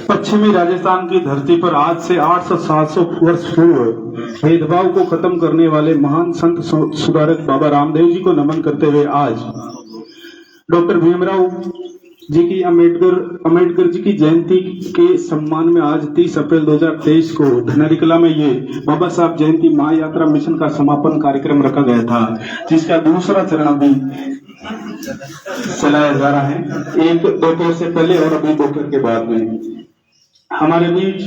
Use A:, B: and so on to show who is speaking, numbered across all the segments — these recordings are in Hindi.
A: पश्चिमी राजस्थान की धरती पर आज से 800-700 वर्ष पूर्व भेदभाव को खत्म करने वाले महान संत सुधारक बाबा रामदेव जी को नमन करते हुए आज डॉक्टर भीमराव जी की अम्बेडकर जी की जयंती के सम्मान में आज 30 अप्रैल 2023 को धनरिकला में ये बाबा साहब जयंती महायात्रा मिशन का समापन कार्यक्रम रखा गया था, जिसका दूसरा चरण अभी चलाया जा रहा है। एक दोपहर से पहले और अभी दोपहर के बाद में हमारे बीच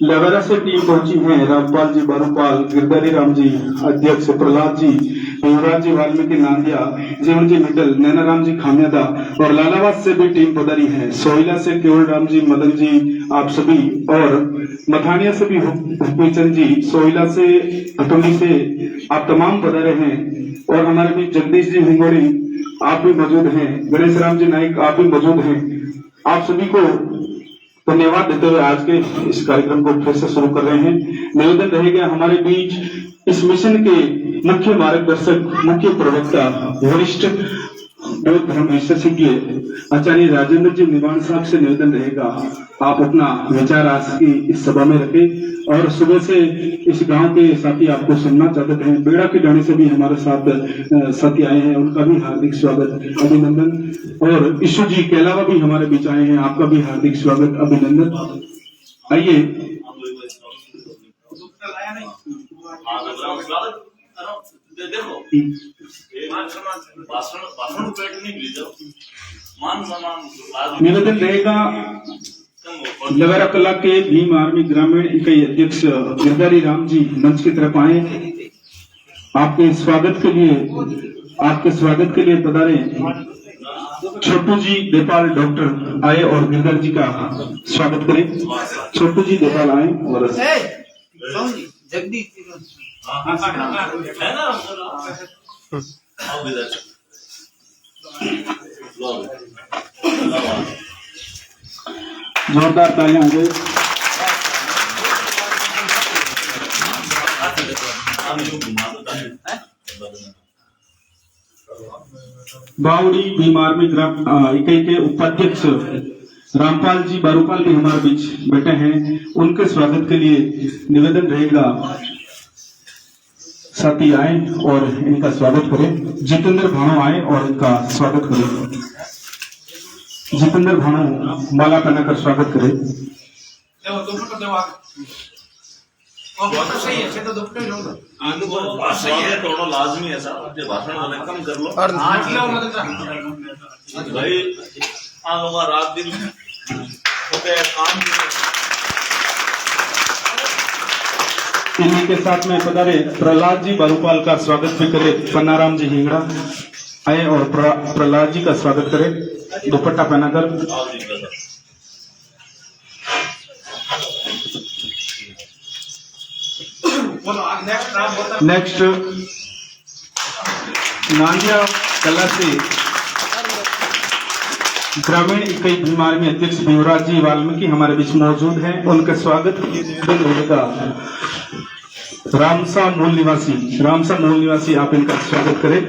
A: लवेरा से टीम पहुंची है। रामपाल जी, बारूपाल, गिरधारी राम जी अध्यक्ष, प्रहलाद जी, युवराज जी वाल्मीकि नांदिया, जीवन जी मिडल, नैना राम जी खामियादा और लालाबाद से भी टीम पधारी है। सोहिला से केवल राम जी, मदन जी, आप सभी, और मथानिया से भी हुक्मीचंद जी, सोहिला से, भटोली से आप तमाम पधारे हैं। और हमारे बीच जगदीश जी हिंगोड़ी आप भी मौजूद हैं, गणेश राम जी नाइक आप भी मौजूद हैं। आप सभी को धन्यवाद देते हुए आज के इस कार्यक्रम को फिर से शुरू कर रहे हैं। निवेदन रहेगा हमारे बीच इस मिशन के मुख्य मार्गदर्शक, मुख्य प्रवक्ता, वरिष्ठ बौद्ध धर्म विशेषज्ञ आचार्य राजेंद्र जी निवाण साहब से निवेदन रहेगा आप अपना विचार आज की इस सभा में रखें। और सुबह से इस गांव के साथी आपको सुनना चाहते हैं, बेड़ा के डाणी से भी हमारे साथ साथी आए हैं, उनका भी हार्दिक स्वागत, अभिनंदन। और ईशु जी के अलावा भी हमारे बीच आए हैं, आपका भी हार्दिक स्वागत, अभिनंदन। आइए निवेदन रहेगा लवेरा कला के भीम आर्मी ग्रामीण इकाई अध्यक्ष गिरधारी राम जी मंच की तरफ आए। आपके स्वागत के लिए पधारे छोटू जी देपाल डॉक्टर आए और गिरधारी जी का स्वागत करें। छोटू जी देपाल आए और जगदीश जोरदार तालियां हो गई। बावड़ी भीम आर्मी ग्राम इकाई के उपाध्यक्ष रामपाल जी, बारूपाल भी हमारे बीच बैठे हैं, उनके स्वागत के लिए निवेदन रहेगा साथी आए और इनका स्वागत करें। जितेंद्र भाणो आए और इनका स्वागत करें। जितेंद्र भाणो माला पहनाकर स्वागत करें।
B: लाजमी है सर, भाषण कम कर लो भाई, रात दिन काम।
A: इन्हीं के साथ में पधारे प्रहलाद जी बारूपाल का स्वागत भी करे। पन्नाराम जी हिंगड़ा आए और प्रहलाद जी का स्वागत करे दुपट्टा पहनाकर। नेक्स्ट नांदिया कला से ग्रामीण इकाई भीम आर्मी अध्यक्ष युवराज जी वाल्मीकि हमारे बीच मौजूद हैं, उनके स्वागत के लिए होगा रामसा मूल निवासी आप इनका स्वागत करें।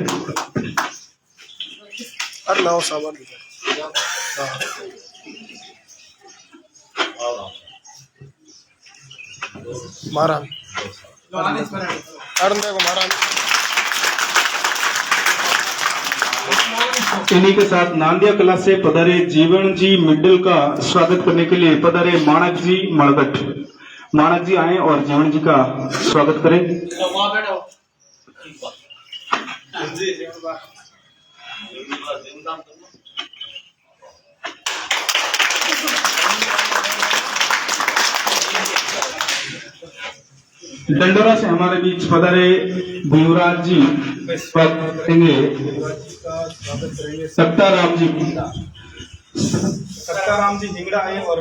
A: इन्हीं के साथ नांदिया कला से पधारे जीवन जी मिडल का स्वागत करने के लिए पधारे माणक जी मड़गट। माणक जी आए और जीवन जी का स्वागत करें। डंडोरा से हमारे बीच पधारे युवराज जी सत्ताराम जी हिंगड़ा आए और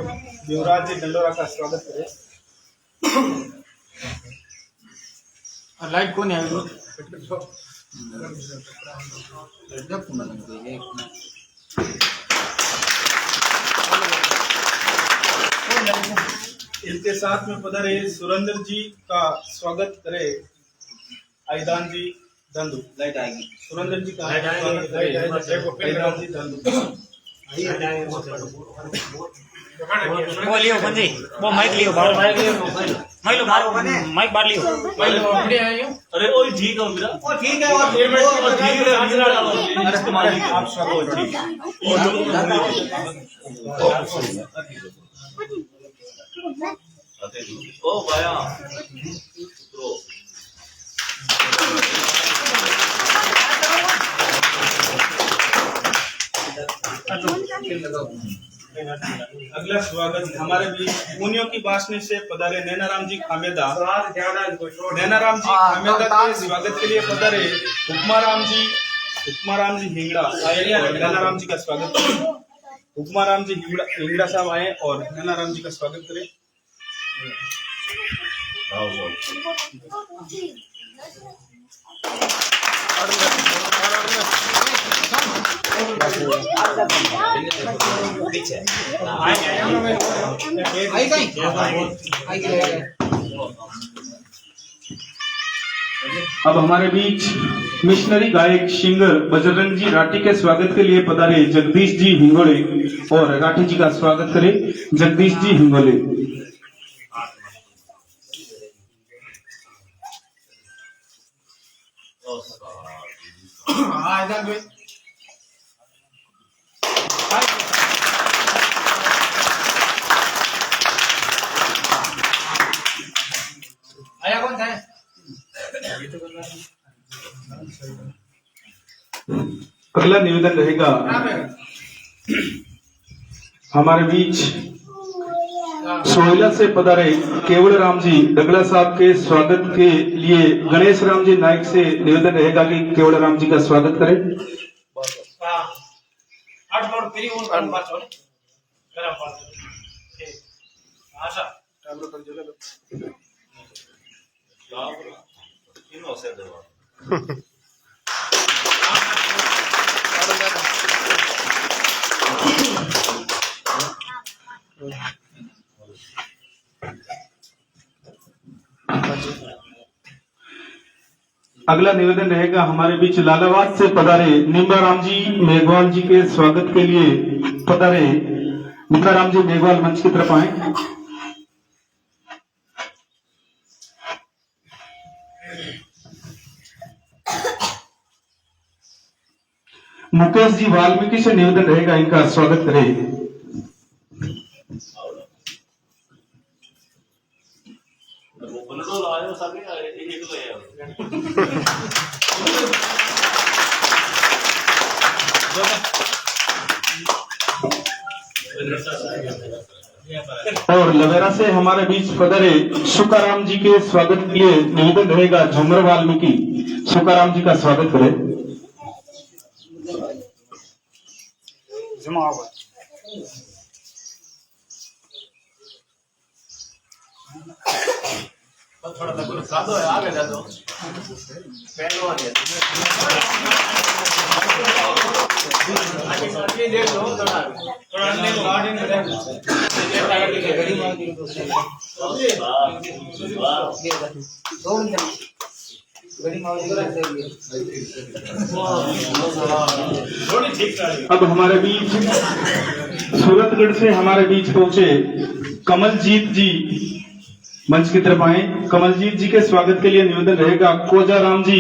A: युवराज जी डंडोरा का स्वागत करें। लाइट कौन है? इनके साथ में पधारे सुरेंद्र जी का स्वागत करे आईदान जी, धंधु
C: लाइट आएगी।
A: सुरेंद्र जी का
C: लाइट आएगी।
A: धंधु
D: वो लियो बंदी वो माइक लियो बाहर माइक लो बाहर माइक बाहर लियो
B: अरे ओ ठीक है मेरा
C: वो ठीक है और
B: ठीक है इस्तेमाल आप सब ठीक ओ भाया तो
A: अगला स्वागत हमारे बीच पुनियों की बासनी से पधारे नैनाराम जी खामेदा। नैनाराम जी खामेदा के स्वागत के लिए पधारे हुक्माराम जी हिंगड़ा आए और नैनाराम जी का स्वागत करें। हुक्माराम जी हिंगड़ा साहब आए और नैनाराम जी का स्वागत करें। अब हमारे बीच मिशनरी गायक सिंगर बजरंग जी राठी के स्वागत के लिए पधारे जगदीश जी हिंगोले और राठी जी का स्वागत करें जगदीश जी हिंगोले।
C: आया कौन था?
A: अगला निवेदन रहेगा हमारे बीच सोयला से पधारे केवल राम जी डगला साहब के स्वागत के लिए गणेश राम जी नायक से निवेदन रहेगा कि केवल राम जी का स्वागत करें। अगला निवेदन रहेगा हमारे बीच लालाबाद से पधारे निम्बाराम जी मेघवाल जी के स्वागत के लिए पधारे निम्बाराम जी मेघवाल मंच की तरफ आए। मुकेश जी वाल्मीकि से निवेदन रहेगा इनका स्वागत करें। और लवेरा से हमारे बीच पधारे सुकाराम जी के स्वागत के लिए निवेदन रहेगा झुमर वाल्मीकि सुकाराम जी का स्वागत करें।
B: थोड़ा साधो है आगे जा दो पहलवान है देख लो थोड़ा अन्य गाड़ी में देख
A: अब हमारे बीच सूरतगढ़ से हमारे बीच पहुंचे कमलजीत जी मंच की तरफ आए। कमलजीत जी के स्वागत के लिए निवेदन रहेगा कोजा राम जी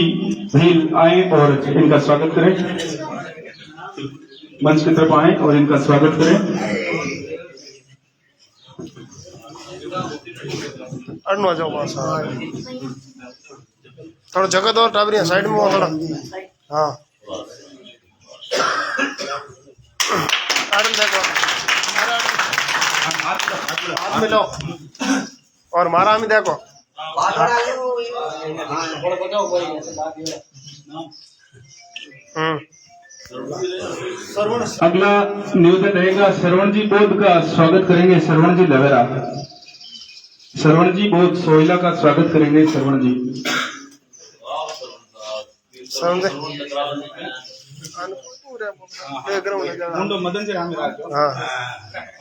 A: भी आए और इनका स्वागत करें। मंच की तरफ आए और इनका स्वागत करें।
E: अड़नो जाओ बस थोड़ा जगह दो टाबरिया साइड में हो थोड़ा। हाँ देखो हाथ मिलो और मारा हमें देखो।
A: अगला निवेदन रहेगा श्रवण जी बोध का स्वागत करेंगे श्रवण जी लवेरा। श्रवण जी बोध सोहिला का स्वागत करेंगे श्रवण जी। मदन से
E: हाँ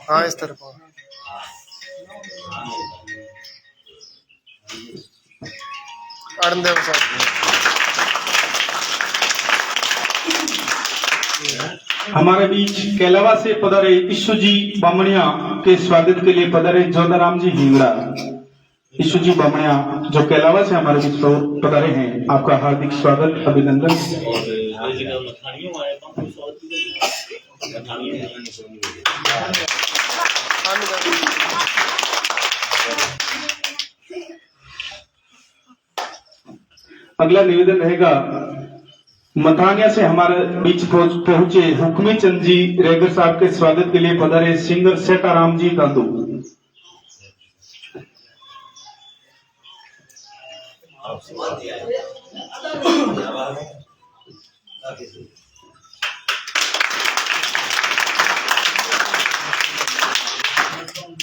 E: हाँ इस तरफ अड़न देव साहब
A: हमारे बीच केलावा से पधारे ईशुजी बामणिया के स्वागत के लिए पधारे जोधाराम जी हिंगड़ा। ईशुजी बामणिया जो केलावा से हमारे बीच पधारे हैं, आपका हार्दिक स्वागत अभिनंदन। अगला निवेदन रहेगा मथानिया से हमारे बीच पहुंचे हुक्मी चंद जी रेगर साहब के स्वागत के लिए पधारे सिंगर सेठाराम जी दादू।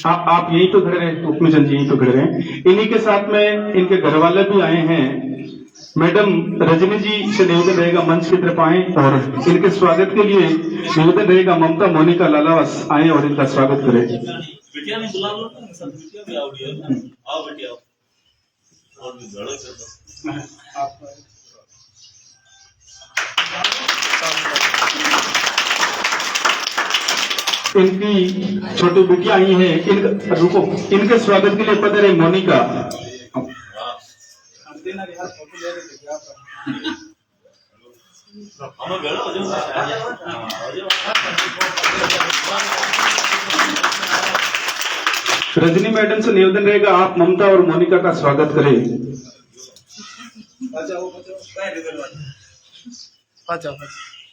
A: आप यहीं तो खड़े रहे, हुक्मी चंद जी यहीं तो खड़े रहे। इन्हीं के साथ में इनके घर वाले भी आए हैं। मैडम रजनी जी से निवेदन रहेगा मंच की तरफ आए और इनके स्वागत के लिए निवेदन रहेगा ममता मोनिका लालावस आए और इनका स्वागत करें।
B: बिटिया ने बुला लो ना, सब बिटिया भी आओ बिटिया और भी बड़े
A: इनकी छोटी बिटिया आई है, रुको, इनके स्वागत के लिए पधारे मोनिका। रजनी मैडम से निवेदन रहेगा आप ममता और मोनिका का स्वागत करें।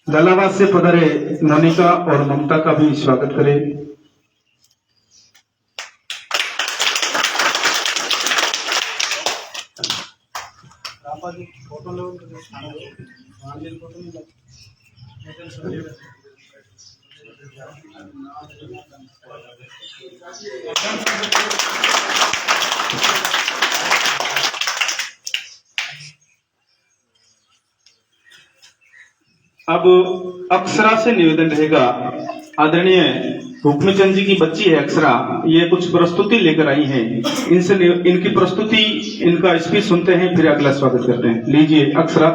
A: लालाबाद से पधारे मोनिका और ममता का भी स्वागत करें। अब अक्षरा से निवेदन रहेगा, आदरणीय हुक्मी चंद जी की बच्ची है अक्षरा, ये कुछ प्रस्तुति लेकर आई है, इनसे इनकी प्रस्तुति, इनका स्पीच सुनते हैं, फिर अगला स्वागत करते हैं। लीजिए अक्षरा।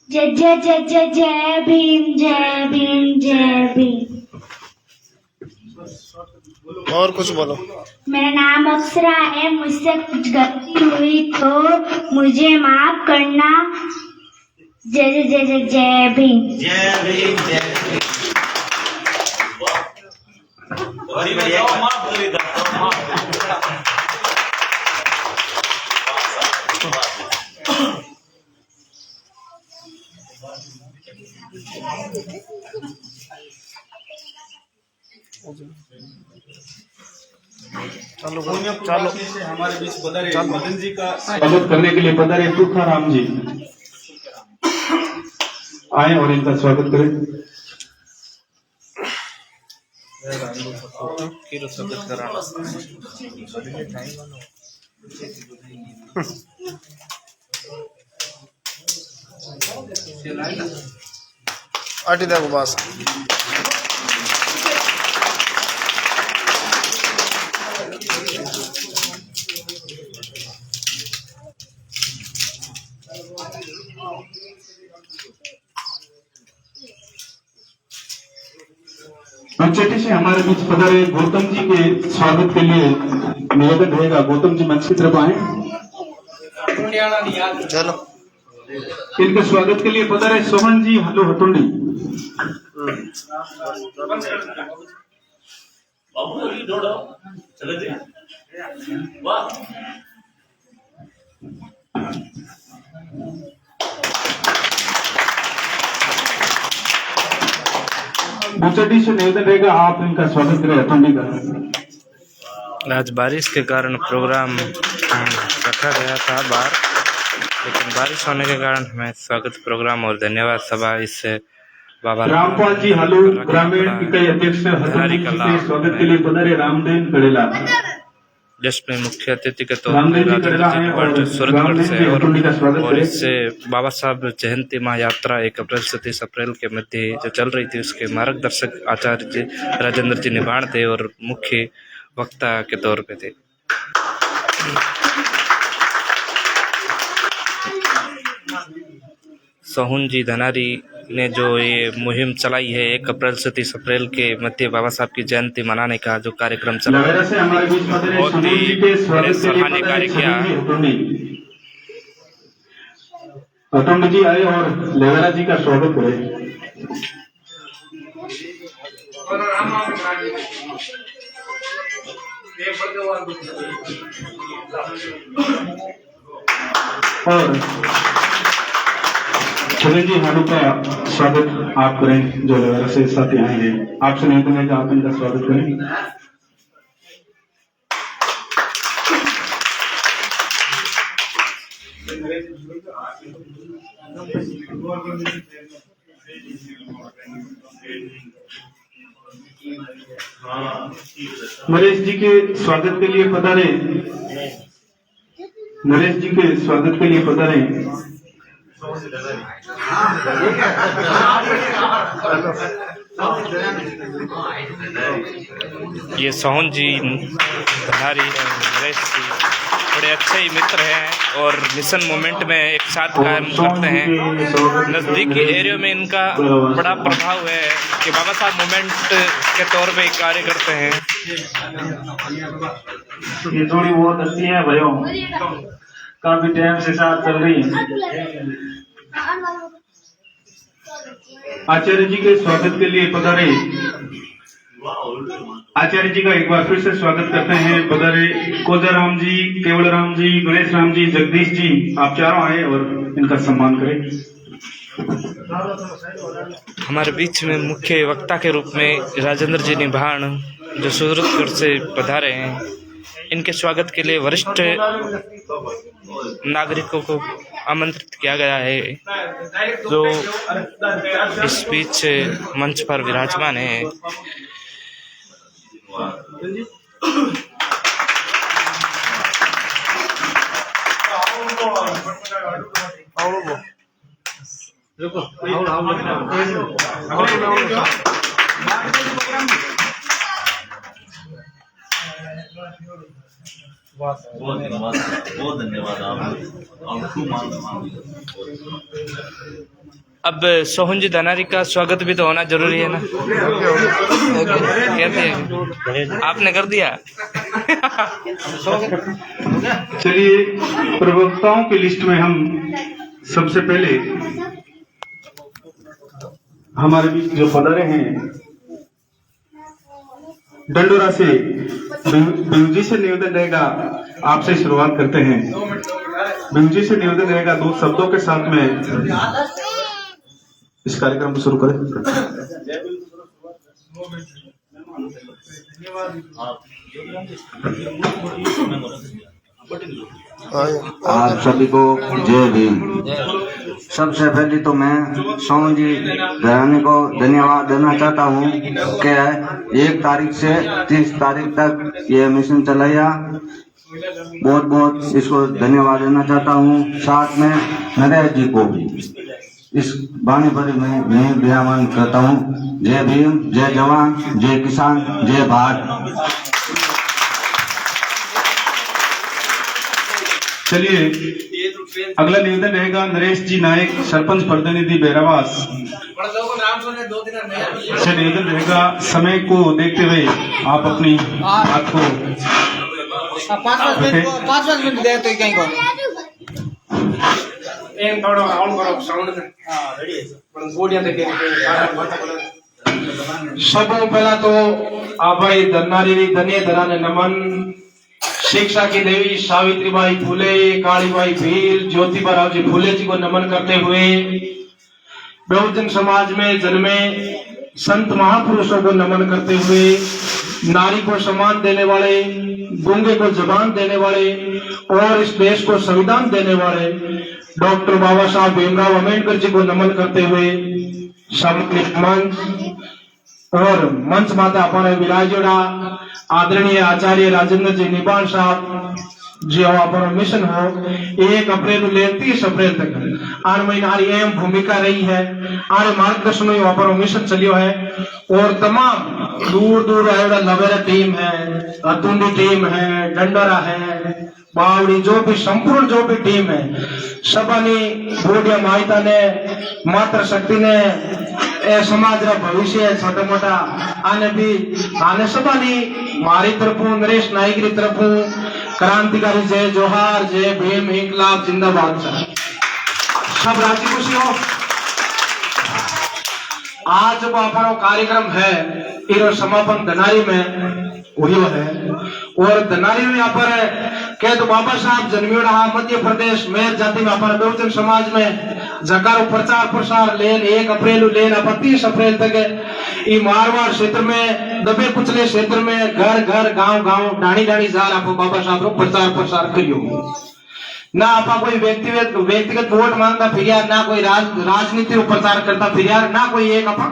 F: जय जय जय जय जय भीम जय भीम जय भीम।
E: और कुछ बोलो।
F: मेरा नाम अक्षरा है, मुझसे कुछ गलती हुई तो मुझे माफ करना। जय जय जय जय जय भीम।
B: जय भीम जय भीम। बड़ी बढ़िया माफ कर देता
E: चलो चलो
A: से हमारे बीच पधारे मदन जी का स्वागत करने के लिए पधारे तुखाराम जी आए और इनका स्वागत करें।
E: आटी देखो बस।
A: पंचेटी से हमारे बीच पधारे गौतम जी के स्वागत के लिए निवेदन रहेगा, गौतम जी मंच की तरफ आए।
E: चलो
A: इनके स्वागत के लिए पधारे सोहन जी हलो हतुंडी।
B: बाबू अभी दौड़ो चले जी। वाह
A: पंचेटी से निवेदन रहेगा आप इनका स्वागत करें हतुंडी का।
G: आज बारिश के कारण प्रोग्राम रखा गया था बाहर, लेकिन बारिश होने के कारण हमें स्वागत प्रोग्राम और धन्यवाद सभा इससे बाबा
A: रामपाल जी हलो ग्रामीण इकाई अध्यक्ष हतुंडी के स्वागत के लिए पधारे रामदेव कड़ेला।
G: जिसमें मुख्य अतिथि के तौर पर सूरतगढ़ से और इससे बाबा साहब जयंती महायात्रा 1 अप्रैल से 30 अप्रैल के मध्य जो चल रही थी, उसके मार्गदर्शक आचार्य जी राजेंद्र जी निभाण थे और मुख्य वक्ता के तौर पे थे। सोहन जी धनारी ने जो ये मुहिम चलाई है 1 अप्रैल से 30 अप्रैल के मध्य बाबा साहब की जयंती मनाने का जो कार्यक्रम चला
A: लवेरा से हमारे बीच
G: बहुत ही सराहनीय कार्य किया।
A: अतुंड जी आए और लवेरा जी का स्वागत करें। और छवि जी हाडू का स्वागत आप करें जो लवेरा से साथी आए हैं। आपसे निवेदन है कि आप इनका स्वागत करें। नरेश जी के स्वागत के लिए पधारे। नरेश जी के स्वागत के लिए पधारे।
G: ये सोहन जी धनारी नरेश जी बड़े अच्छे ही मित्र हैं और मिशन मोमेंट में एक साथ काम करते हैं। नज़दीकी एरिया में इनका बड़ा प्रभाव है कि बाबा साहब मूवमेंट के तौर पे कार्य करते हैं।
A: ये जोड़ी बहुत अच्छी है भाइयों, काफी टाइम से साथ चल रही है। आचार्य जी के स्वागत के लिए पधारे। आचार्य जी का एक बार फिर से स्वागत करते हैं। पधारे कोजाराम जी, केवल राम जी, गणेश राम जी, जगदीश जी, आप चारों आए और इनका सम्मान करें।
G: हमारे बीच में मुख्य वक्ता के रूप में राजेंद्र जी निभाण जो सूरतगढ़ से पधारे हैं, इनके स्वागत के लिए वरिष्ठ नागरिकों को आमंत्रित किया गया है जो इस बीच मंच पर विराजमान है।
B: बहुत धन्यवाद
G: अब सोहन जी धनारी का स्वागत भी तो होना जरूरी है ना। कहते हैं आपने कर दिया।
A: चलिए प्रवक्ताओं की लिस्ट में हम सबसे पहले हमारे बीच जो पधारे हैं डंडोरा से बिंजी से निवेदन रहेगा, आपसे शुरुआत करते हैं। बिंजी से निवेदन रहेगा 2 शब्दों के साथ में इस कार्यक्रम को शुरू करें।
H: आप सभी को जय भीम। सबसे पहले तो मैं सोहन जी धनारी को धन्यवाद देना चाहता हूँ कि 1 तारीख से 30 तारीख तक ये मिशन चलाया। बहुत बहुत इसको धन्यवाद देना चाहता हूँ। साथ में नरेश जी को भी इस वाणी भरी में मैं विरामन करता हूँ। जय भीम, जय जवान, जय किसान, जय भारत।
A: चलिए अगला निवेदन रहेगा नरेश जी नायक, सरपंच प्रतिनिधि बैरावास से निवेदन रहेगा। समय को देखते हुए आप अपनी बात को
C: 5 मिनट दे तो कहीं को एक थोड़ा ऑन करो साउंड में। हां रेडी है पण गोडिया ते
I: सबों पहला तो आभाई धनारी धन्य धराने नमन। शिक्षा की देवी सावित्रीबाई फुले, कालीबाई भील, ज्योतिबा जी फुले जी को नमन करते हुए बहुजन समाज में जन्मे संत महापुरुषों को नमन करते हुए नारी को सम्मान देने वाले, गूंगे को जबान देने वाले और इस देश को संविधान देने वाले डॉक्टर बाबा साहब भीमराव अम्बेडकर जी को नमन करते हुए सामूहिक मंच और मंच माता अपने विराजोड़ा आदरणीय आचार्य राजेंद्र जी निभाण साहब जो अपना मिशन हो 1 अप्रैल ले 30 अप्रैल तक आर महीना अहम भूमिका रही है। आर मार्गदर्शन में अपना मिशन चलियो है और तमाम दूर दूर आयोड़ा लवेरा टीम है, अतुंडी टीम है, डंडोरा है, पावड़ी जो भी संपूर्ण जो भी टीम है सबनी बोडिया माहिता ने मात्र शक्ति ने ए समाज रा भविष्य छोटा मोटा आने भी आने सबनी मारी तरफों नरेश नाइक री तरफों क्रांतिकारी जय जोहार जय भीम इंकलाब जिंदाबाद सब राजी खुशी हो। आज जो हमारा कार्यक्रम है इरो समापन धनारी में हुई है और धनारी में यहाँ पर कह तो बाबा साहब जन्मियोड़ा मध्य प्रदेश मेर जाति में अपन बहुजन समाज में जकारो प्रचार प्रसार लेन 1 अप्रैल लेन 30 अप्रैल तक ये मारवाड़ क्षेत्र में दबे कुचले क्षेत्र में घर घर गांव गांव डाणी डाणी जार आपको बाबा साहब रो प्रचार प्रसार करियो ना आपा कोई व्यक्तिगत वोट मांगता फिर ना कोई राजनीति रो प्रचार करता फिर ना कोई एक आपा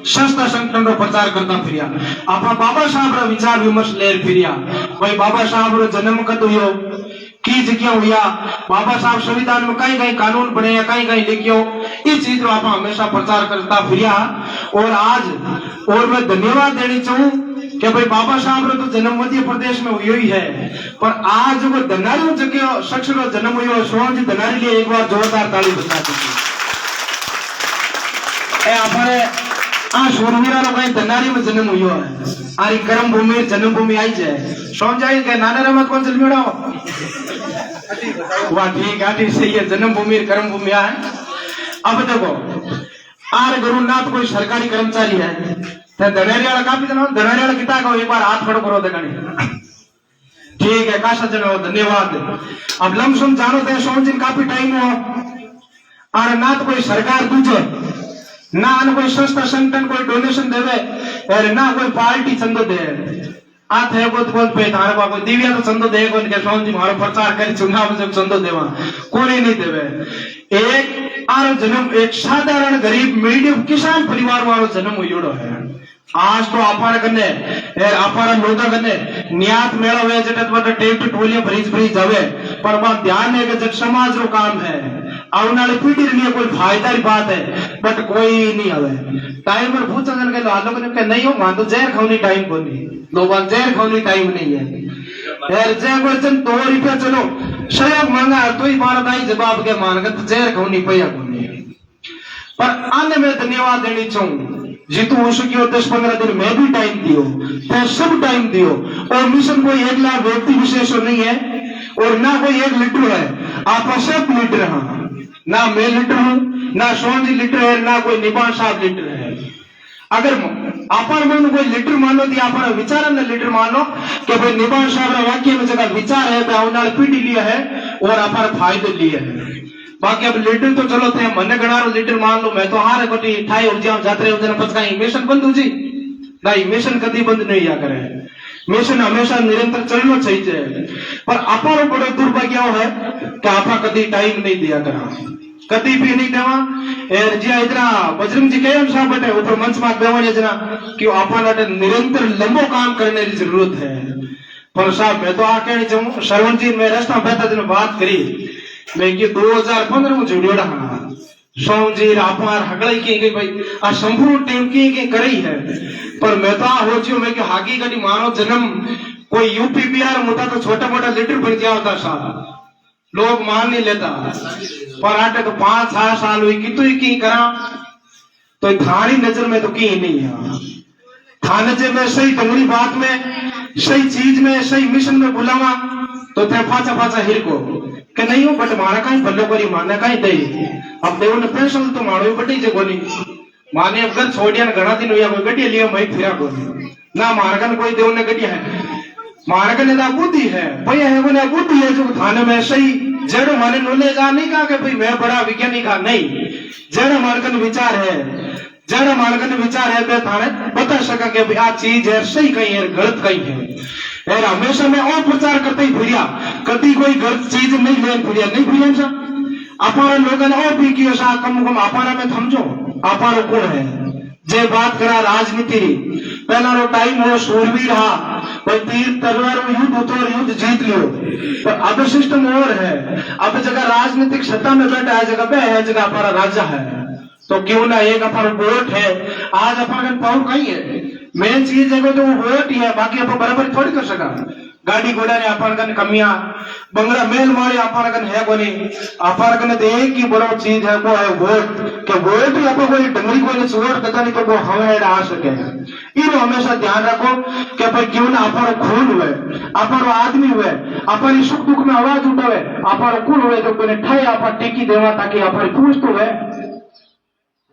I: संस्था संगठन रो प्रचार करता फिर आपा बाबा साहब रो विचार विमर्श ले फिर भाई बाबा साहब रो जन्म कद हुयो की जगह हुआ बाबा साहब संविधान में कई कई कानून बने या कई कई लिखियो इस चीज रो आपा हमेशा प्रचार करता फिर और आज और मैं धन्यवाद देनी चाहूं कि भाई बाबा साहब रो तो जन्म मध्य प्रदेश में हुई है पर आज वो धनारी जगह शख्स रो जन्म हुई सोहन जी धनारी लिए एक बार जोरदार ताली बजा दीजिए। ए आपने आ शूरवीरा रो कहीं धनारी में जन्म हुई है आरी कर्म भूमि जन्म भूमि आई जाए सोन जाए के नाना रमत कौन जन्मियोड़ा हो वाह ठीक है सही है जन्म भूमि कर्म भूमि है। अब देखो आर गुरुनाथ कोई सरकारी कर्मचारी है धनारी वाला काफी जन धनारी वाला किता को एक बार हाथ खड़ो करो देखने ठीक है काशा जनो धन्यवाद। अब लमसम जानो थे सोन दिन काफी टाइम हो और ना तो कोई सरकार दूजे ना कोई संस्था संगठन कोई डोनेशन देवे और ना कोई पार्टी चंदो दे आ थे को पे थारे बा कोई दिव्या तो चंदो दे को के सोन जी मारो प्रचार कर चुनाव जब चंदो देवा कोई नहीं देवे एक आरो जन्म एक साधारण गरीब मीडियम किसान परिवार वालो जन्म हुयोड़ो है। आज तो आपार कने यार आपार लोगा कने नियात मेला हुए जटत बट टेप टोलियां भरीज जावे पर बात ध्यान है कि जब समाज रो काम है आने वाली पीढ़ी के लिए कोई फायदा की बात है बट कोई नहीं आवे टाइम पर पूछा जन के लोग ने नहीं हो मान तो जहर खाने टाइम कोनी लोग जहर खाने टाइम नहीं है यार जय कोई जन 2 रुपया चलो शराब मांगा तो ही भारत आई जवाब के मान के जहर खानी पैया कोनी पर आने में धन्यवाद देनी चाहूं जितू हो सकियो 10-15 दिन में भी टाइम दियो तो सब टाइम दियो और मिशन कोई एक लाख व्यक्ति विशेष नहीं है और ना कोई एक लीडर है आप सब लीडर हैं ना मैं लीडर हूं ना सोन जी लीडर है ना कोई निपान साहब लीडर है। अगर अपन मन कोई लीडर मान लो तो अपन विचार ने लीडर मान लो कि भाई निपान साहब रा वाक्य में जगह विचार है तो आने वाली पीढ़ी लिए है और अपन फायदे लिए है। बाकी अब लीडर तो चलो थे मन गणा लीडर मान लो मैं तो हारे कोटी ठाई उर्जा जात्रे उधर पचकाई मिशन बंद हो जी नहीं मिशन कभी बंद नहीं या करे मिशन हमेशा निरंतर चलना चाहिए पर अपारो बड़ो दुर्भाग्य है कि आपा कभी टाइम नहीं दिया करा कभी भी नहीं देवा जी इतना बजरंग जी कहे साहब बटे ऊपर मंच में बेवानी जना कि आपा निरंतर लंबो काम करने की जरूरत है पर साहब मैं तो आ कहनी चाहूं श्रवण जी मैं रास्ता बेहतर दिन बात करी मैं कि 2015 में जुड़ियोड़ा सोम जी रापार हगड़ाई की भाई आ संपूर्ण टीम की करी है पर मैं तो हो जियो मैं कि हाकी कटी मानो जन्म कोई यूपी बिहार मोटा तो छोटा मोटा लीडर बन गया होता साहब लोग मान नहीं लेता पर आटे तो 5-6 साल हुई कि तो की करा तो थारी नजर में तो की नहीं है थाने जे में सही डंगरी बात में सही चीज में सही मिशन में बुलावा तो थे फाचा हिर को के नहीं हो बट मारा कहीं भलो करी माने कहीं दे अब देव ने पेंशन तो मारो बटी जे कोनी माने अब घर छोड़िया घना दिन हुआ कोई गड्डी लिया मैं फिरा कोनी ना मारकन कोई देव ने गड्डी है मारकन ने बुद्धि है भैया है कोने बुद्धि है जो थाने में सही जड़ माने नॉलेज आ नहीं कहा कि भाई मैं बड़ा वैज्ञानिक का नहीं जड़ मारकन विचार है जड़ मारकन विचार है मैं थाने बता सका कि भाई आ चीज है सही कहीं है गलत कहीं है यार हमेशा मैं और प्रचार करते ही फिरिया कभी कोई गलत चीज नहीं ले फिरिया नहीं फिरिया सा अपारा लोगों ने और भी किया सा कम अपारा में समझो अपारो कौन है जे बात करा राजनीति पहला रो टाइम हो शूरवीर रहा कोई तीर तलवार में युद्ध हो तो युद्ध जीत लियो पर अब सिस्टम और है अब जगह राजनीतिक सत्ता में बैठा है जगह पे है जगह हमारा राजा है तो क्यों ना एक अपना वोट है आज अपना पावर कहीं है मेन चीज है तो वोट ही है बाकी अपन बराबर थोड़ी कर सका गाड़ी घोड़ा ने अपन कन कमियां बंगला मेल मारे अपन कन है कोनी अपन कन तो एक ही बड़ो चीज है वो है वोट के वोट ही अपन कोई डंगरी कोई वोट देता नहीं तो वो हमें आ सके इनो हमेशा ध्यान रखो कि भाई क्यों ना अपन खून हुए अपन आदमी हुए अपन सुख दुख में आवाज उठावे अपन खून हुए तो कोई ठाई अपन टेकी देवा ताकि अपन पूछ तो हुए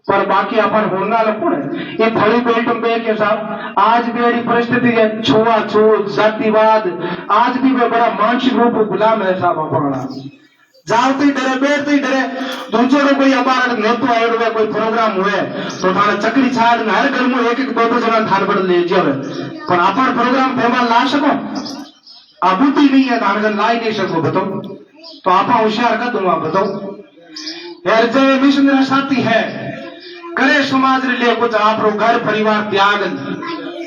I: पर बाकी अपन होना लगो ये थड़ी बेल्ट पे के साथ आज भी बड़ी परिस्थिति है छुआछूत जातिवाद आज भी वे बड़ा मानसिक रूप गुलाम है साहब अपना जाते ही डरे बैठते ही डरे दूसरे कोई हमारा नेतृत्व आयो हुए कोई प्रोग्राम हुए तो थाने चक्री छाड़ हर घर में एक दो जना थान पर ले जावे पर अपन प्रोग्राम फेमा ला सको आबूती नहीं है थाने लाई नहीं सको बताओ तो आप होशियार कर दूंगा बताओ यार जय मिशन साथी है करे समाज रे लिए कुछ आप घर परिवार त्याग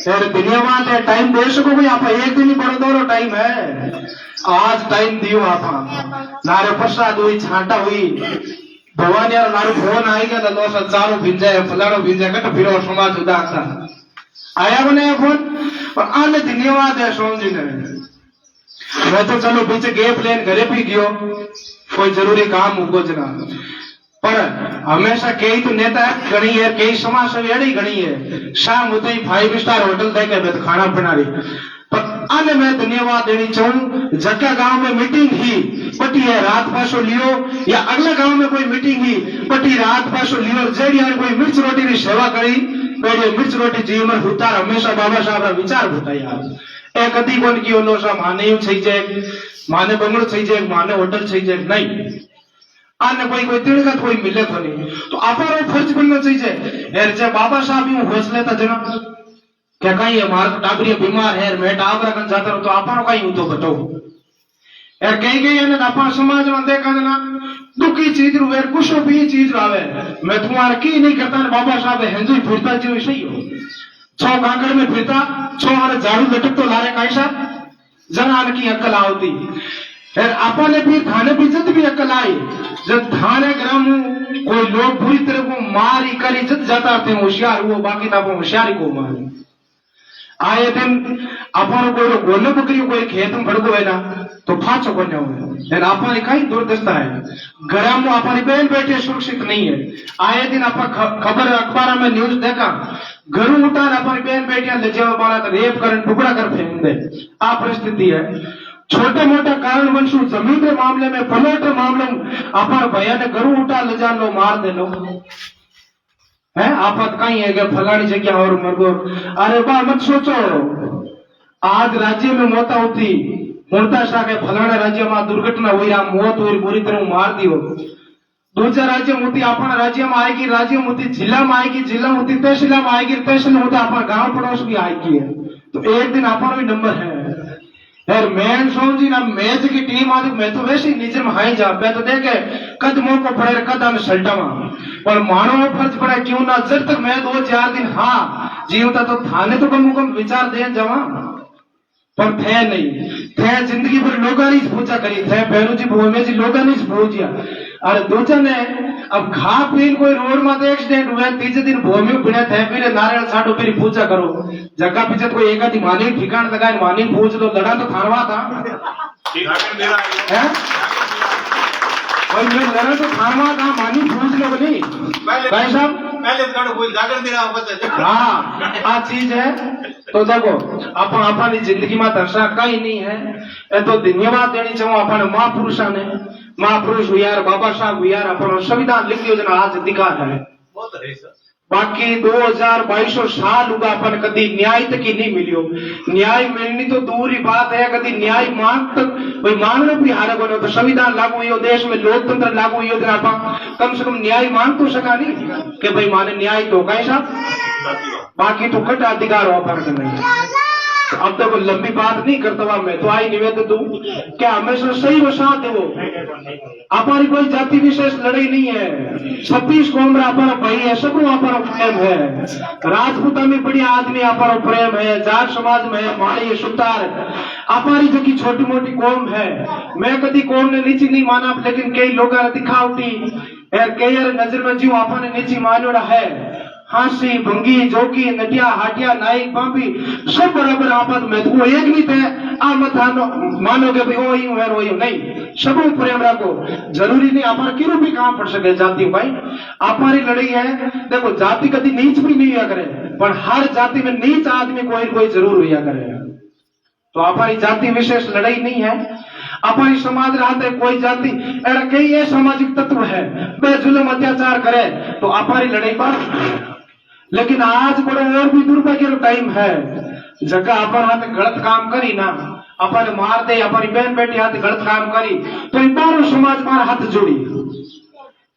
I: यार धन्यवाद है टाइम दे सको भाई आप एक दिन ही बड़ो दौरो टाइम है आज टाइम दियो आप नारे प्रसाद हुई छांटा हुई भगवान यार नारू फोन आई गया तो चारो भिंजा फलानो भिंजा कट फिर समाज उदास आया बने फोन पर आने धन्यवाद है सोम जी ने मैं तो चलो पीछे गैप लेन घरे भी गयो कोई जरूरी काम उगो जना पर हमेशा कई तो नेता घनी है कई समाज सेवी अड़ी घनी है शाम होते ही 5 स्टार होटल दे के खाना बना रही पर आने मैं धन्यवाद देनी चाहूं जगह गांव में मीटिंग ही पटी है रात पासो लियो या अगले गांव में कोई मीटिंग ही पटी रात पासो लियो जेडी कोई मिर्च रोटी की सेवा करी पेड़े मिर्च रोटी जीव में उतार हमेशा बाबा साहब विचार बताई आज ए कदी कोन की ओनो सा माने થઈ જાય माने बंगलो થઈ જાય माने होटल થઈ જાય नहीं आने कोई तिड़कत कोई मिले तो नहीं तो आपको फर्ज बनना चाहिए यार जब बाबा साहब यूं हौसले था जना क्या कहीं है मार टाबरी बीमार है मैं टाबरा कन जाता तो आपको कहीं तो बताओ यार कहीं है ना अपन समाज में देखा जना दुखी चीज रुवे कुछ भी चीज आवे मैं तुम्हारा की नहीं करता बाबा साहब हेंजो फिरता जो सही हो छो कांकड़ में फिरता छो हमारे झाड़ू लटक तो लारे काई साहब जनान की अक्ल आवती फिर अपने भी थाने भी जब भी अक्ल आई जब थाने ग्राम कोई लोग पूरी तरह को मारी करी जब जाता थे होशियार वो बाकी था वो होशियारी को मारी आए दिन अपन कोई गोले बकरी कोई खेत में भड़को है ना तो फाचो बन जाओ अपन कहीं दुर्दशा है ग्राम में अपन बहन बेटे सुरक्षित नहीं है आए दिन अपन खबर अखबार में न्यूज देखा घरों उतार अपन बहन बेटियां ले जाओ बाला तो रेप कर टुकड़ा कर फेंक दे आ परिस्थिति है छोटे मोटे कारण वंशु जमीन के मामले में प्लॉट के मामले में अपन भैया ने घरों उठा ले जा लो मार दे लो है आपत कहीं है कि फलानी जगह और मरगो अरे बा मत सोचो आज राज्य में मौत होती मोटा सा के फलाने राज्य में दुर्घटना हुई आ मौत हुई बुरी तरह मार दियो दूसरा राज्य में होती अपन राज्य में आएगी राज्य में होती जिला में आएगी जिला में होती तहसील में आएगी तहसील में होता अपन गांव पड़ोस भी आएगी है तो एक दिन अपन भी नंबर है यार मैं सोम जी ना मैच की टीम आदि मैं तो वैसे ही नीचे में हाई जा मैं तो देखे कद मौको पड़े कद हम सल्टा पर मानो फर्ज पड़ा क्यों ना जब तक मैं 2-4 दिन हाँ जीवता तो थाने तो कम विचार दे जावा पर थे नहीं थे जिंदगी भर लोगा नहीं पूजा करी थे बहनों जी भूमि जी लोगा नहीं पूजिया अरे दूसरे ने अब खा पीन कोई रोड में एक्सीडेंट हुआ तीसरे दिन भूमि बिना थे फिर नारायण साठो फिर पूजा करो जगह पीछे कोई एक आदि मानी ठिकान लगाए मानी पूछ लो लड़ा तो थानवा था मैं लड़ा तो थानवा था मानी पूछ लो बोली भाई साहब
C: पहले कोई जागर दे रहा
I: हाँ आ चीज है तो देखो अपन अपनी जिंदगी में दर्शा कहीं नहीं है ये तो धन्यवाद देनी चाहूँ अपन महापुरुषा ने महापुरुष हुयार बाबा साहब हुयार अपन संविधान लिख दियो जना आज दिखा है
C: बहुत है सर
I: बाकी 2022 साल हुआ अपन कभी न्याय तक ही नहीं मिलियो न्याय मिलनी तो दूर ही बात है कभी न्याय मांग तक भाई मांगने भी हारे बनो तो संविधान लागू हुई देश में लोकतंत्र लागू हुई कम से कम न्याय मांग तो सका नहीं कि भाई माने न्याय तो कहीं साहब बाकी तो कट अधिकार हो पर नहीं अब तक लंबी बात नहीं करता हुआ मैं तो आई निवेदन दूं क्या हमेशा सही व साथ है वो हमारी कोई जाति विशेष लड़ाई नहीं है 26 कौम हमारा भाई है सबको हमारा प्रेम है राजपूता में बड़ी आदमी हमारा प्रेम है जाट समाज में है माड़ी सुतार हमारी जो की छोटी मोटी कौम है मैं कभी कौम ने नीची नहीं माना लेकिन कई लोग दिखावटी कई नजर में जीव आपने नीची मानोड़ा है हांसी भंगी जोगी नटिया हाटिया नाई पापी सब बराबर आपस में वो एक नहीं थे आ मत मानो के भाई ओ यूं है वो यूं नहीं सब प्रेम रखो जरूरी नहीं आप किरो भी काम पड़ सके जाति भाई हमारी लड़ाई है देखो जाति कभी नीच भी नहीं हुआ करे पर हर जाति में नीच आदमी कोई जरूर हुआ करे तो हमारी जाति विशेष लड़ाई नहीं है हमारी समाज रहते कोई जाति ऐसा कई ये सामाजिक तत्व है वे जुल्म अत्याचार करे तो हमारी लड़ाई पर लेकिन आज बड़े और भी दुर्भाग्य टाइम है जगह अपन हाथ गलत काम करी ना अपन मार दे अपनी बहन बेटी हाथ गलत काम करी तो बारो समाज मार हाथ जोड़ी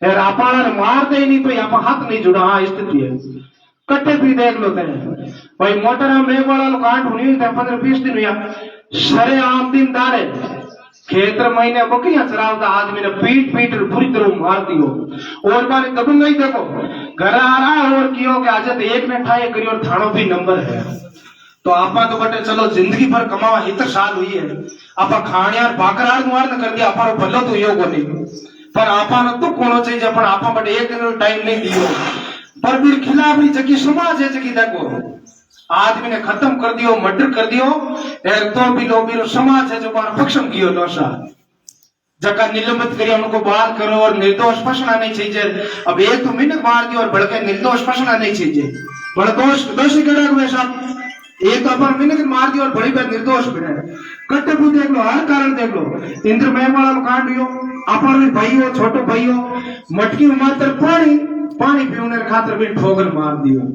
I: यार अपन मार दे नहीं तो अपन हाथ नहीं जुड़ा हाँ स्थिति है कट्टे भी देख लो तेरे भाई मोटर मेघ वाला कांड हुई हुई 15-20 दिन हुआ सरे आम दिन दारे खेतर महीने बकरियां चरावता आदमी ने पीट बुरी तरह मार दियो और बारे दबंग ही देखो घर आ रहा और कियो कि आज एक ने ठाए करी और थानो भी नंबर है तो आपा तो बटे चलो जिंदगी भर कमावा हित साल हुई है आपा खाणियार भाकरार नुआर न कर दिया आपा भलो तो योग नहीं पर आपा न तो कोनो चाहिए अपन आपा बटे एक दिन टाइम नहीं दियो पर भी खिलाफ नहीं जगी समाज है जगी देखो आदमी ने खत्म कर दियो मर्डर कर दियो यार तो भी लोग समाज है जो बार पक्षम कियो नौशा जगह निलंबित करिए उनको बात करो और निर्दोष फंसना नहीं चाहिए अब एक तो मिनट मार दियो और बड़के निर्दोष फंसना नहीं चाहिए बड़ा दोषी कड़ा हुए सब एक तो अपन मिनट मार दियो और बड़ी बात निर्दोष बने कट्टे भी देख लो हर कारण देख लो इंद्र मेहवाला कांड दियो अपन भी भाई हो छोटो भाई हो मटकी में मात्र पानी पीने खातर भी ठोकर मार दियो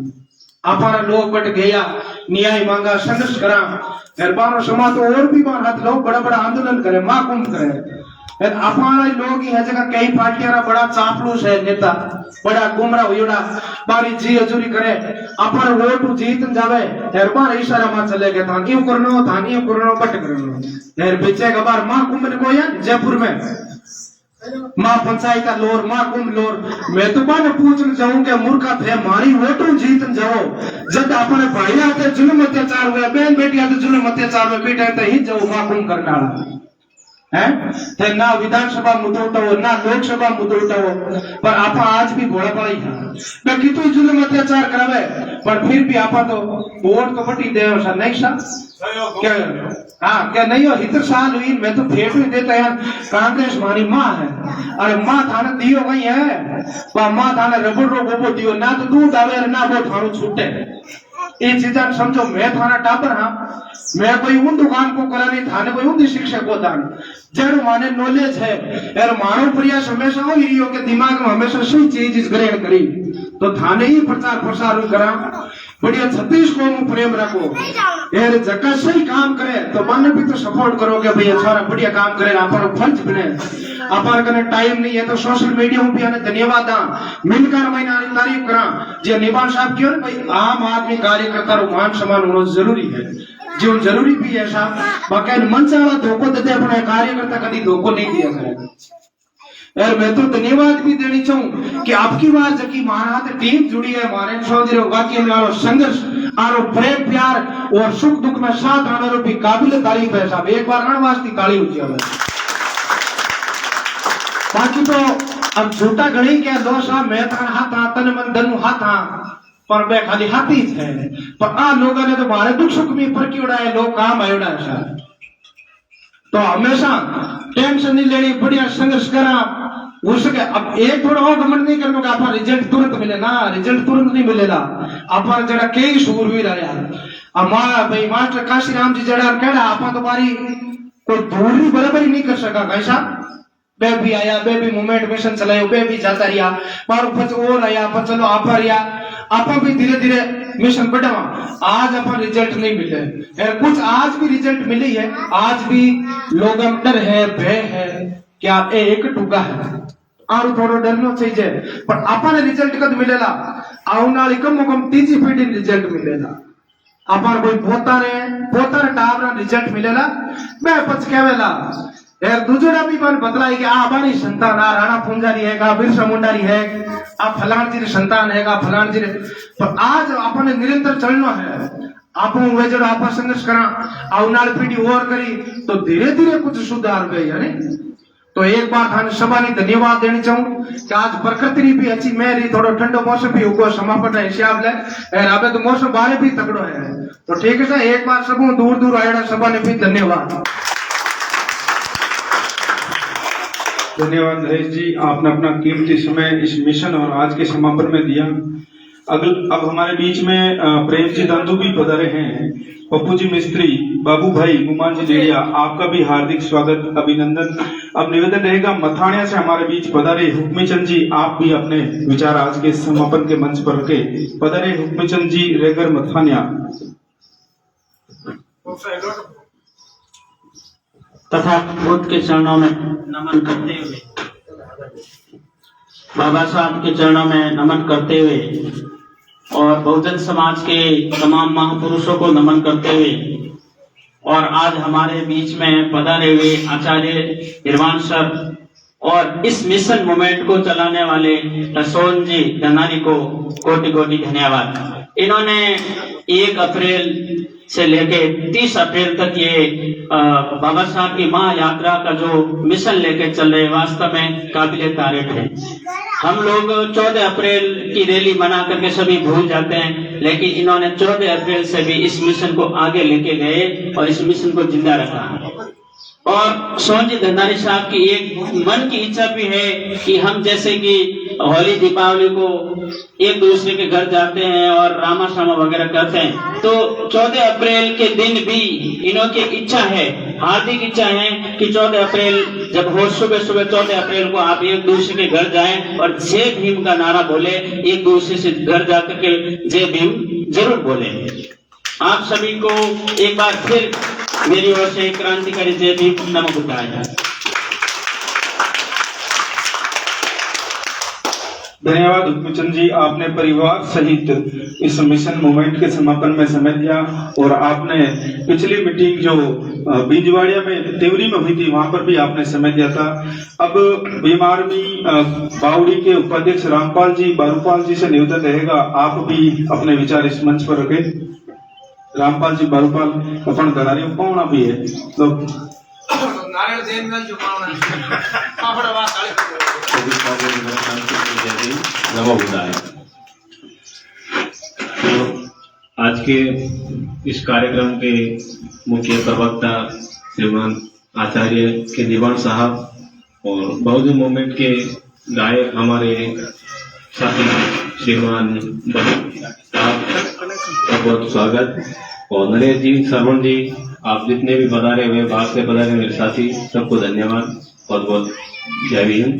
I: हमारा लोग बट गया न्याय मांगा संघर्ष करा बारो समाज तो और भी बार लोग बड़ा बड़ा आंदोलन करे महाकुंभ करे हमारा लोग ही है जगह कई पार्टियां बड़ा चापलूस है नेता बड़ा गुमराह हुआ बारी जी हजूरी करे अपन वोट जीत जावे यार बार इशारा में चले गए था यूं करनो बट करनो यार पीछे का बार महाकुंभ ने कोई जयपुर में माँ पंचायत लोर माँ कुंभ लोर मैं तो बाने पूछने जाऊंगा मूर्खा थे मारी वोटों जीतन जाओ जब अपने भाई आते जुल्म अत्याचार हुआ बहन बेटी आते जुल्म अत्याचार में बेटे आते ही जाओ माँ कुंभ करना है ना विधानसभा मुद्दे उठाओ ना लोकसभा मुद्दे उठाओ पर आपा आज भी घोड़ा पड़ा ही है मैं कितु जुल्म अत्याचार करावे पर फिर भी आपा तो वोट तो बटी दे नहीं सर क्या हाँ क्या नहीं हो हितर साल हुई मैं तो फेट ही देता यार कांग्रेस हमारी माँ है अरे माँ थाने दियो गई है माँ थाने रबड़ रो गोबो दियो ना तो दूध आवे ना वो थानो छूटे ये चीजा समझो मैं थाना टापर हाँ मैं कोई उन दुकान को करा नहीं थाने कोई उन शिक्षक को दान जड़ माने नॉलेज है यार मानव प्रयास हमेशा हो ही के दिमाग में हमेशा सही चीज ग्रहण करी तो थाने ही प्रचार प्रसार करा बढ़िया 36 को प्रेम रखो यार जगह सही काम करे तो मन भी तो सपोर्ट करोगे भैया सारा बढ़िया काम करे अपन फर्ज बने अपन कने टाइम नहीं है तो सोशल मीडिया में भी आने धन्यवाद मिलकर महीना तारीफ करा जो निवान साहब क्यों भाई आम आदमी कार्यकर्ता रो मान सम्मान होना जरूरी है जो जरूरी भी है साहब बाकी मन से वाला धोखो देते अपने कार्यकर्ता कभी धोखो नहीं दिया करेगा यार मैं तो धन्यवाद भी देनी चाहूँ कि आपकी बार जबकि महाराज टीम जुड़ी है मारे चौधरी वाकई में आरो संघर्ष आरो प्रेम प्यार और सुख दुख में साथ आने रो भी काबिल तारीफ है साहब एक बार रणवास्ती ताली ऊंची है बाकी तो अब झूठा गणी क्या दोष मैं हाथ तन मन धन हाथ पर मैं खाली हाथी है पर आ लोगों ने तो मारे दुख सुख में फर्की उड़ाए लोग काम आयोड़ा है साहब तो हमेशा टेंशन नहीं लेनी बढ़िया संघर्ष करा उसके अब एक थोड़ा और घमंड नहीं करना आपका रिजल्ट तुरंत मिले ना रिजल्ट तुरंत नहीं मिलेगा आपा जरा कई शूरवीर है यार हमारा भाई मास्टर काशीराम जी जरा कहना आपा तो बारी कोई दूरी बराबर ही नहीं कर सका कैसा बेबी आया बेबी मूवमेंट मिशन चलायो बेबी जाता रिया मारो पच और आया पर चलो आपा रिया आपा भी धीरे धीरे मिशन बढ़ावा आज अपन रिजल्ट नहीं मिले यार कुछ आज भी रिजल्ट मिली है आज भी लोगों में डर है भय है क्या एक टूका है और थोड़ा डरना चाहिए पर अपन रिजल्ट कद मिलेगा आउनाली कम कम तीसरी पीढ़ी रिजल्ट मिलेगा अपन कोई पोता टावरा रिजल्ट मिलेगा मैं पच कहवेला यार दूसरा भी मन बदला कि आबानी संतान आ राणा पूंजारी है का बिरसा मुंडारी है आप फलान जी संतान है का फलान जी पर आज अपन निरंतर चलना है आप वे जो आप संघर्ष करा आउनाल पीढ़ी और करी तो धीरे धीरे कुछ सुधार गए यानी तो एक बार थाने सभा ने धन्यवाद देनी चाहूं कि आज प्रकृति भी अच्छी मेरी थोड़ा ठंडो मौसम भी होगा समापन हिसाब ले अबे तो मौसम बारे भी तगड़ो है। तो ठीक है सर, एक बार सबको दूर दूर आया सभा ने भी धन्यवाद।
A: धन्यवाद नरेश जी, आपने अपना कीमती समय इस मिशन और आज के समापन में दिया। अब हमारे बीच में प्रेम जी दांदू भी पधारे हैं। पप्पू जी मिस्त्री, बाबू भाई, गुमान जी लेड़िया, आपका भी हार्दिक स्वागत अभिनंदन। अब निवेदन रहेगा मथानिया से हमारे बीच पधारे हुक्मी चंद जी, आप भी अपने विचार आज के समापन के मंच पर रखे। पधारे हुक्मी चंद जी, रेगर मथानिया।
J: तथा बुद्ध के चरणों में नमन करते हुए, बाबा साहब के चरणों में नमन करते हुए और बहुजन समाज के तमाम महापुरुषों को नमन करते हुए और आज हमारे बीच में पधारे हुए आचार्य निर्वाण सर और इस मिशन मूवमेंट को चलाने वाले सोन जी धनारी को कोटि कोटि धन्यवाद। इन्होंने 1 अप्रैल से लेके 30 अप्रैल तक ये बाबा साहब की महायात्रा का जो मिशन लेके चल रहे, वास्तव में काबिले तारीफ है। हम लोग 14 अप्रैल की रैली मना करके सभी भूल जाते हैं, लेकिन इन्होंने 14 अप्रैल से भी इस मिशन को आगे लेके गए और इस मिशन को जिंदा रखा। और सोन जी धंधारी साहब की एक मन की इच्छा भी है कि हम जैसे कि होली दीपावली को एक दूसरे के घर जाते हैं और रामा शामा वगैरह करते हैं, तो 14 अप्रैल के दिन भी इन्हों की इच्छा है, हार्दिक इच्छा है कि 14 अप्रैल जब हो सुबह सुबह 14 अप्रैल को आप एक दूसरे के घर जाएं और जय भीम का नारा बोले, एक दूसरे से घर जाकर के जय भीम जरूर बोले। आप सभी को एक बार फिर मेरी ओर से क्रांतिकारी जय भीम, नमो बुद्धाय।
A: धन्यवाद हुक्मचंद जी, आपने परिवार सहित इस मिशन मूवमेंट के समापन में समय दिया और आपने पिछली मीटिंग जो बीजवाड़िया में तिवरी में हुई थी वहां पर भी आपने समय दिया था। अब बीमार भी बावड़ी के उपाध्यक्ष रामपाल जी बारूपाल जी से निवेदन रहेगा, आप भी अपने विचार इस मंच पर रखें। रामपाल जी बारूपाल अपन धनारी पावना भी है, तो
C: नारियल देन में जो पावना
B: नमो बुद्धाय। तो आज के इस कार्यक्रम के मुख्य प्रवक्ता श्रीमान आचार्य के दीवान साहब और बहुजन मूवमेंट के गायक हमारे साथी श्रीमान साहब का बहुत स्वागत। और नरेश जी, श्रवण जी, आप जितने भी पधारे हुए, बाहर से पधारे मेरे साथी, सबको धन्यवाद, बहुत बहुत जय भीम,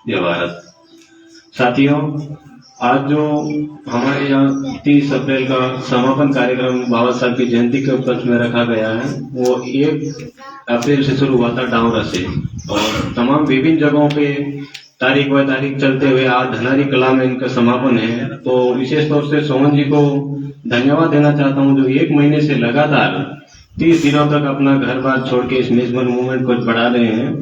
B: जय भारत। साथियों, आज जो हमारे यहाँ 30 अप्रैल का समापन कार्यक्रम बाबा साहब की जयंती के उपलक्ष्य में रखा गया है, वो 1 अप्रैल से शुरू हुआ था डाउरा से और तमाम विभिन्न जगहों पे तारीख व तारीख चलते हुए आज धनारी कला में इनका समापन है। तो विशेष तौर से सोहन जी को धन्यवाद देना चाहता हूँ, जो 1 महीने से लगातार 30 दिनों तक अपना घर बार छोड़ के इस मिशन मूवमेंट को बढ़ा रहे हैं।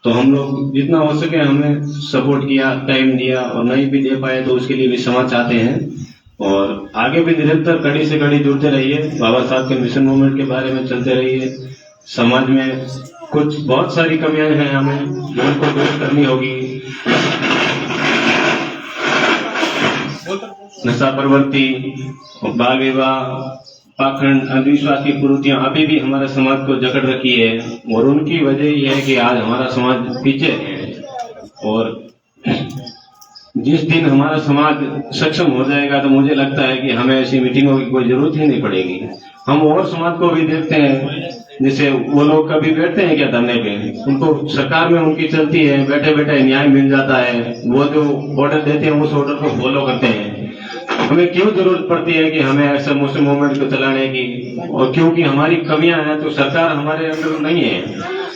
B: तो हम लोग जितना हो सके हमें सपोर्ट किया, टाइम दिया और नहीं भी दे पाए तो उसके लिए भी क्षमा चाहते हैं। और आगे भी निरंतर कड़ी से कड़ी जुड़ते रहिए, बाबा साहब के मिशन मूवमेंट के बारे में चलते रहिए। समाज में कुछ बहुत सारी कमियां हैं, हमें जो उनको दूर करनी होगी। नशा प्रवृत्ति, बाल विवाह, पाखंड, अंधविश्वास की कुरीतियां अभी भी हमारे समाज को जकड़ रखी है और उनकी वजह यह है कि आज हमारा समाज पीछे है। और जिस दिन हमारा समाज सक्षम हो जाएगा तो मुझे लगता है कि हमें ऐसी मीटिंगों की कोई जरूरत ही नहीं पड़ेगी। हम और समाज को भी देखते हैं, जैसे वो लोग कभी बैठते हैं क्या धरने पे, उनको सरकार में उनकी चलती है, बैठे बैठे न्याय मिल जाता है, वो जो ऑर्डर देते हैं उस ऑर्डर को फॉलो करते हैं। हमें क्यों जरूरत पड़ती है कि हमें ऐसा मुस्लिम मूवमेंट को चलाने की? और क्योंकि हमारी कमियां हैं तो सरकार हमारे अंदर नहीं है।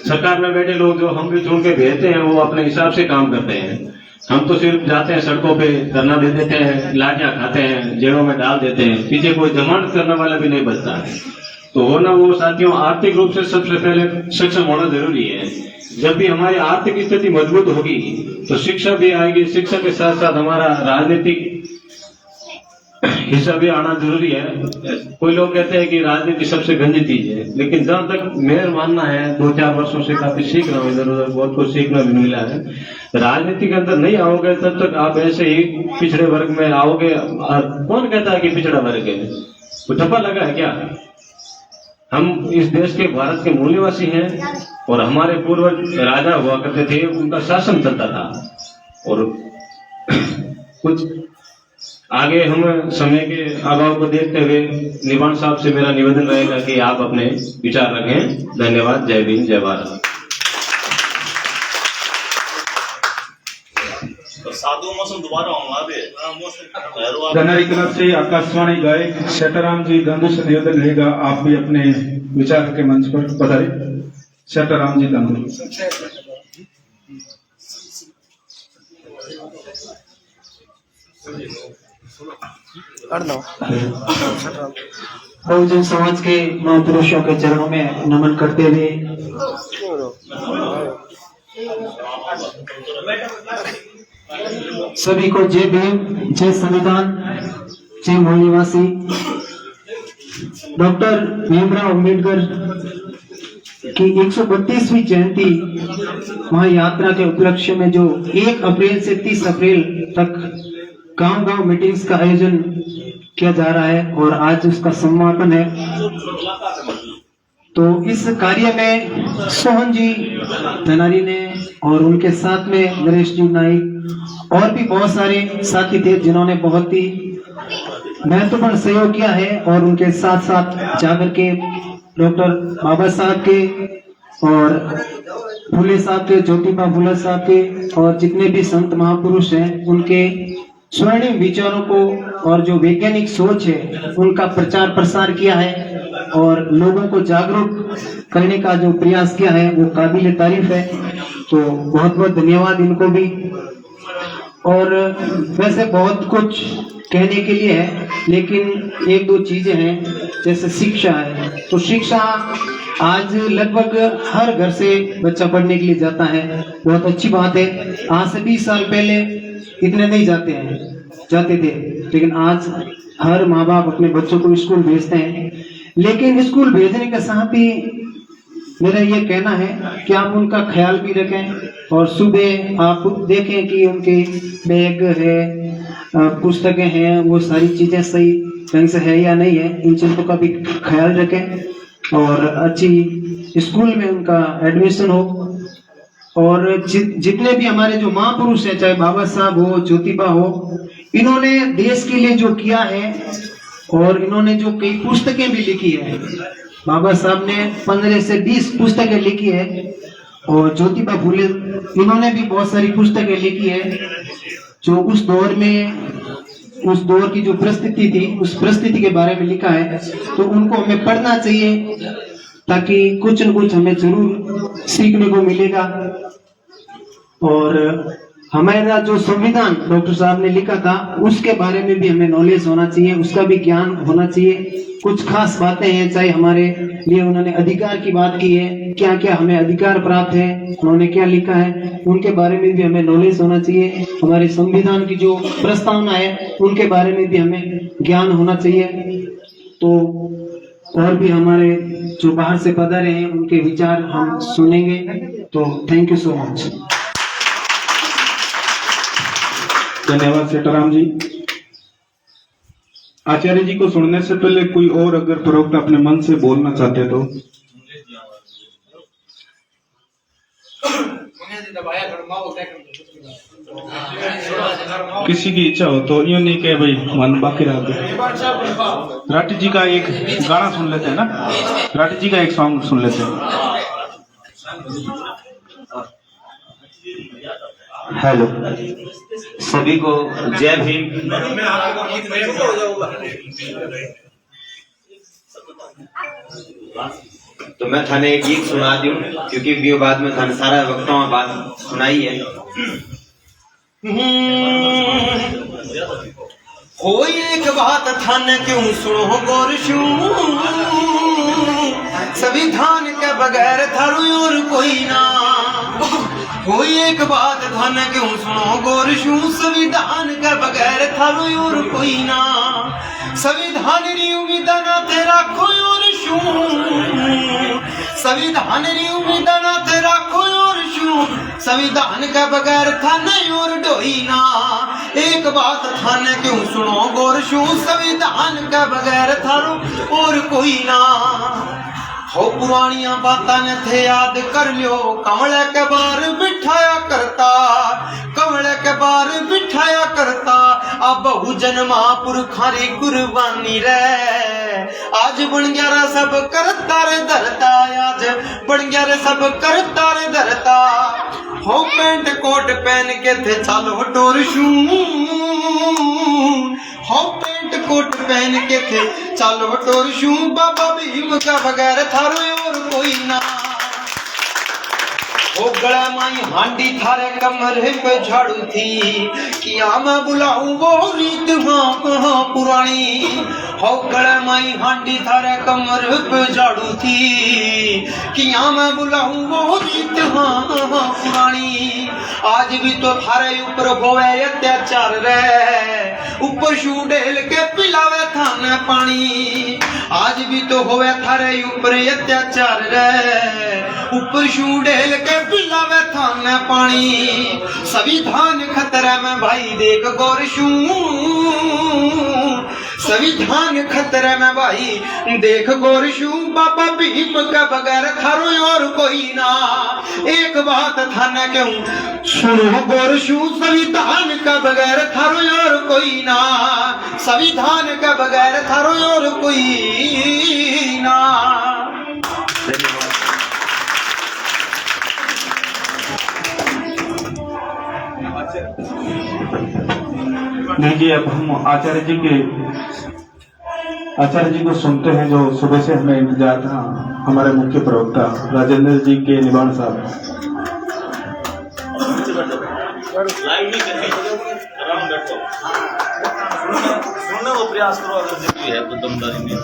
B: सरकार में बैठे लोग जो हम भी चुन के भेजते हैं वो अपने हिसाब से काम करते हैं। हम तो सिर्फ जाते हैं सड़कों पे धरना दे देते हैं, लाठियां खाते हैं, जेलों में डाल देते हैं, पीछे कोई जमानत करने वाला भी नहीं बचता है। तो होना वो साथियों, आर्थिक रूप से सबसे पहले सक्षम होना जरूरी है। जब भी हमारी आर्थिक स्थिति मजबूत होगी तो शिक्षा भी आएगी, शिक्षा के साथ साथ हमारा राजनीतिक हिस्सा भी आना जरूरी है। कोई लोग कहते हैं कि राजनीति सबसे गंदी चीज है, लेकिन जहां तक मेरा मानना है 2-4 वर्षों से काफी सीख रहा हूँ, इधर उधर बहुत कुछ सीखना भी मिला है। राजनीति के अंदर नहीं आओगे तब तक आप ऐसे ही पिछड़े वर्ग में आओगे। और कौन कहता है कि पिछड़ा वर्ग है? कुछ ठप्पा लगा है क्या? हम इस देश के भारत के मूल्यवासी हैं और हमारे पूर्वज राजा हुआ करते थे, उनका शासन चलता था। और कुछ आगे हम समय के अभाव को देखते हुए निवान साहब से मेरा निवेदन रहेगा कि आप अपने विचार रखें। धन्यवाद। जय भीम, जय भारत।
C: साधु मौसम दोबारा
A: धनारी क्लब से आकाशवाणी गायक शेटाराम जी गंगू से निवेदन रहेगा, आप भी अपने विचार के मंच पर पधारे। शेटाराम जी गंगू।
J: बहुजन समाज के महापुरुषों के चरणों में नमन करते हुए सभी को जय भीम, जय संविधान, जय मूल निवासी। डॉक्टर भीमराव अम्बेडकर की 132वीं जयंती महायात्रा के उपलक्ष्य में जो 1 अप्रैल से 30 अप्रैल तक गांव-गांव मीटिंग्स का आयोजन किया जा रहा है और आज उसका समापन है। तो इस कार्य में सोहन जी धनारी ने और उनके साथ में नरेश जी नाइक और भी बहुत सारे साथी थे जिन्होंने बहुत ही महत्वपूर्ण सहयोग किया है। और उनके साथ साथ जाकर के डॉक्टर बाबा साहब के और फुले साहब के, ज्योतिबा फुले साहब के और जितने भी संत महापुरुष हैं उनके स्वर्णिम विचारों को और जो वैज्ञानिक सोच है उनका प्रचार प्रसार किया है और लोगों को जागरूक करने का जो प्रयास किया है वो काबिल तारीफ है। तो बहुत बहुत धन्यवाद इनको भी। और वैसे बहुत कुछ कहने के लिए है, लेकिन 1-2 चीजें हैं जैसे शिक्षा है। तो शिक्षा आज लगभग हर घर से बच्चा पढ़ने के लिए जाता है, बहुत अच्छी बात है। आज से 20 साल पहले इतने नहीं जाते थे, लेकिन आज हर माँ बाप अपने बच्चों को स्कूल भेजते हैं। लेकिन स्कूल भेजने के साथ ही मेरा ये कहना है कि आप उनका ख्याल भी रखें और सुबह आप देखें कि उनके बैग है, पुस्तकें हैं, वो सारी चीजें सही ढंग से है या नहीं है, इन चीजों का भी ख्याल रखें और अच्छी स्कूल में उनका एडमिशन हो। और जितने भी हमारे जो महापुरुष हैं, चाहे बाबा साहब हो, ज्योतिबा हो, इन्होंने देश के लिए जो किया है और इन्होंने जो कई पुस्तकें भी लिखी है। बाबा साहब ने 15 से 20 पुस्तकें लिखी है और ज्योतिबा फुले इन्होंने भी बहुत सारी पुस्तकें लिखी है जो उस दौर की जो परिस्थिति थी उस परिस्थिति के बारे में लिखा है। तो उनको हमें पढ़ना चाहिए ताकि कुछ न कुछ हमें जरूर सीखने को मिलेगा। और हमारा जो संविधान डॉक्टर साहब ने लिखा था उसके बारे में भी हमें नॉलेज होना चाहिए, उसका भी ज्ञान होना चाहिए। कुछ खास बातें हैं, चाहे हमारे लिए उन्होंने अधिकार की बात की है, क्या क्या हमें अधिकार प्राप्त है, उन्होंने क्या लिखा है, उनके बारे में भी हमें नॉलेज होना चाहिए। हमारे संविधान की जो प्रस्तावना है उनके बारे में भी हमें ज्ञान होना चाहिए। तो और भी हमारे जो बाहर से पधारे हैं उनके विचार हम सुनेंगे। तो थैंक यू सो मच।
A: धन्यवाद शेटाराम जी। आचार्य जी को सुनने से पहले कोई और अगर प्रवक्ता अपने मन से बोलना चाहते तो किसी की इच्छा हो तो यूं नहीं कहे भाई मन बाकी रह गए। राठी जी का एक गाना सुन लेते हैं ना, राठी जी का एक सॉन्ग सुन लेते हैं।
K: हेलो सभी को जय भीम। तो मैं थाने एक गीत सुना दूं क्योंकि वीडियो बाद में थाने सारा वक्तों में बात सुनाई है। हो एक बात थाने क्यों सुनो गौर संविधान के बगैर थारू और कोई ना
L: कोई एक बात धन क्यों सुनो गौर शू संविधान के बगैर थारो और कोई ना संविधान री उम्मीद ना तेरा कोई और शू संविधान री उम्मीद ना तेरा कोई और शू संविधान के बगैर था नहीं और डोई ना एक बात थान क्यों सुनो गौर शू संविधान के बगैर थारो और कोई ना हो पुरानिया बातां ने थे याद कर लियो कमले के बार बिठाया करता कमले के बार बिठाया करता अब बहुजन महापुरखा री कुर्बानी रे आज बन गया रे सब करता रे धरता आज बन गया रे सब करता रे धरता हो पेंट कोट पहन के थे चलो टोर शू हो पेंट कोट पहन के थे चलो टोर शू बाबा भीम का बगैर थारो और कोई ना हो गला माई हांडी थारे कमरे पे झाड़ू थी किया मैं बुलाऊं वो रीत हाँ पुरानी हो गला माई हांडी थारे कमरे पे झाड़ू थी किया मैं बुलाऊं वो रीत हाँ पुरानी आज भी तो थारे ऊपर होवे अत्याचार रे ऊपर शू ढेल के पिलावे थाने पानी आज भी तो होवे थारे ऊपर अत्याचार रे ऊपर शू ढेल के पिलावे थाने पानी संविधान खतरे में भाई देख गौर शू संविधान खतरे में भाई देख गौर शू बाबा भीम के बगैर थारो और कोई ना एक बात थाने क्यों सुनो गौर शू संविधान का बगैर थारो और कोई ना संविधान का बगैर थारो और कोई ना।
A: देखिए अब हम आचार्य जी को सुनते हैं जो सुबह से हमें इंतजार था हमारे मुख्य प्रवक्ता राजेंद्र जी के निवाण साहब।
C: सुनने को प्रयास करो अगर जरूरी है तो दमदारी में